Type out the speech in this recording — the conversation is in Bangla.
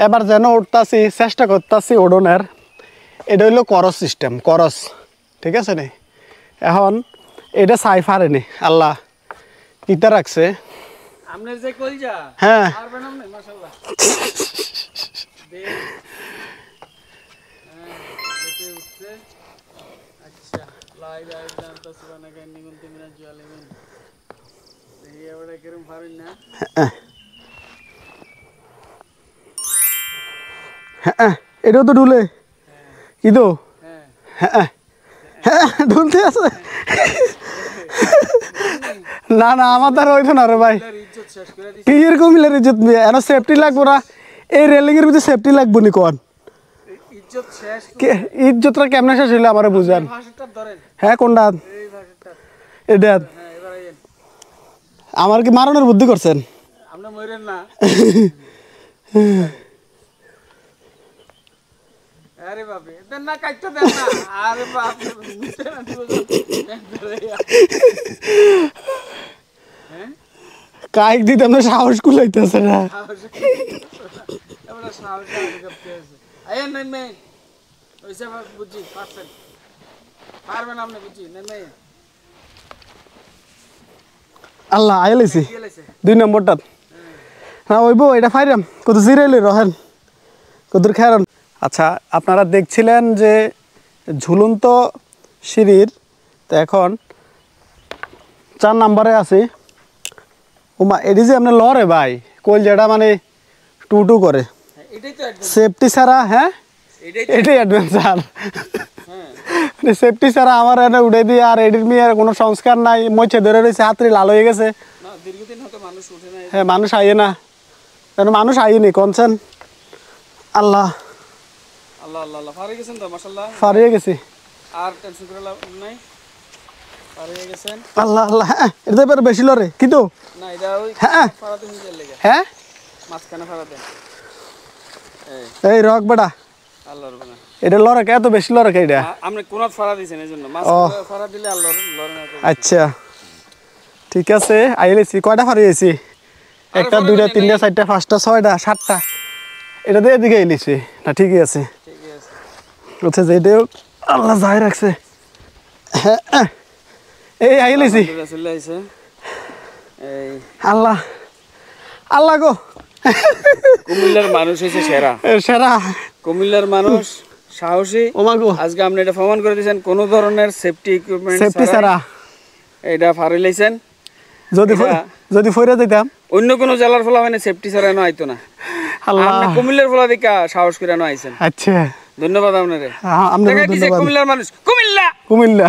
এবার যেন উঠতাছি চেষ্টা করতেছি ওডনের এটা হইলো করস সিস্টেম করস ঠিক আছে নি এখন এটা চাই পারেনি আল্লাহ কিতা রাখছে আপনার যে কলজা হ্যাঁ পারবেন আপনি মাশাআল্লাহ দে এতে উঠছে আচ্ছা লাই লাই জানতা সুবহানাকা ইন্নী কুনতু মিনাজ জালিমিন দেখি এবারে কিরম পারেন না হ্যাঁ এটাও তো ডুলে কি তো হ্যাঁ হ্যাঁ ডুলতে আছে না না আমার দ্বারা হইতো না রে ভাই কি এরকম মিলের ইজ্জত এন সেফটি লাগবো না এই রেলিং এর ভিতরে সেফটি লাগবো নি কোন ইজ্জত শেষ ইজ্জতটা কেমনে শেষ হইলো আমারে বুঝান হ্যাঁ কোনটা এটা আমার কি মারণের বুদ্ধি করছেন আপনি মরেন না আরে বাপরে দেন না কাটতে দেন না আরে বাপ মুতে না দিব হ্যাঁ কাইক দিতে আমরা সাহস কুলাইতেছে না আমরা সাহস আগে করতে আছে আয়েন নেন মে ওইসে বুঝি পারছেন পারবেন আপনি বুঝি নেন মে আল্লাহ আইলেছি 2 নম্বরটা না ওইবো এটা ফাইরাম কত জিরাইলে রহেন কদর খেরান আচ্ছা আপনারা দেখছিলেন যে ঝুলন্ত সিঁড়ির তো এখন 4 নম্বরে আছি ওমা এডি যে আপনি লরে ভাই কোল যেটা মানে টু টু করে এটাই তো সেফটি ছাড়া হ্যাঁ এটাই অ্যাডভেঞ্চার মানে সেফটি ছাড়া আমার এনে উঠে দিয়ে আর এডির মেয়ে কোনো সংস্কার নাই মইছে ধরে রয়েছে হাতড়ি লাল হয়ে গেছে না দীর্ঘদিন হয়তো মানুষ উঠে না হ্যাঁ মানুষ আইয়ে না কারণ মানুষ আইনি কোনছেন আল্লাহ আল্লাহ আল্লাহ আল্লাহ পারে গেছেন তো মাশাআল্লাহ পারিয়ে গেছি আর টেনশন করে লাভ নাই পারিয়ে গেছেন আল্লাহ আল্লাহ এটা এবার বেশি লরে কি তো না এটা ওই হ্যাঁ ফাড়াতে নিয়ে লাগা হ্যাঁ মাঝখানে ফাড়াতে এই রক বেটা আল্লাহর বানা এটা লরে কে এত বেশি লরে কে এটা আপনি কোনাত ফাড়া দিবেন এজন্য মাঝখানে ফাড়া দিলে আল্লাহর লরে না আচ্ছা ঠিক আছে আইলেছি কয়টা ফারিয়েছি একটা দুইটা তিনটা চারটা পাঁচটা ছয়টা সাতটা এটা দিয়ে এদিকে আইলেছি না ঠিকই আছে ঠিকই আছে আচ্ছা যেটাও আল্লাহ যাই রাখছে এই আইলেছি চলে আইছে এই আল্লাহ আল্লাহ গো কুমিল্লার মানুষ হইছে সেরা সেরা কুমিল্লার মানুষ সাহসী ওমাগো আজকে আপনি এটা প্রমাণ করে দিয়েছেন কোন ধরনের সেফটি ইকুইপমেন্ট সেফটি ছাড়া এটা ফাড়ি লাইছেন যদি ফইরা দিতাম অন্য কোন জেলার ফলা মানে সেফটি ছাড়া না আইতো না আল্লাহ আপনি কুমিল্লার ফলা দিকা সাহস করে না আইছেন আচ্ছা ধন্যবাদ আপনারে আমরা কুমিল্লার মানুষ কুমিল্লা কুমিল্লা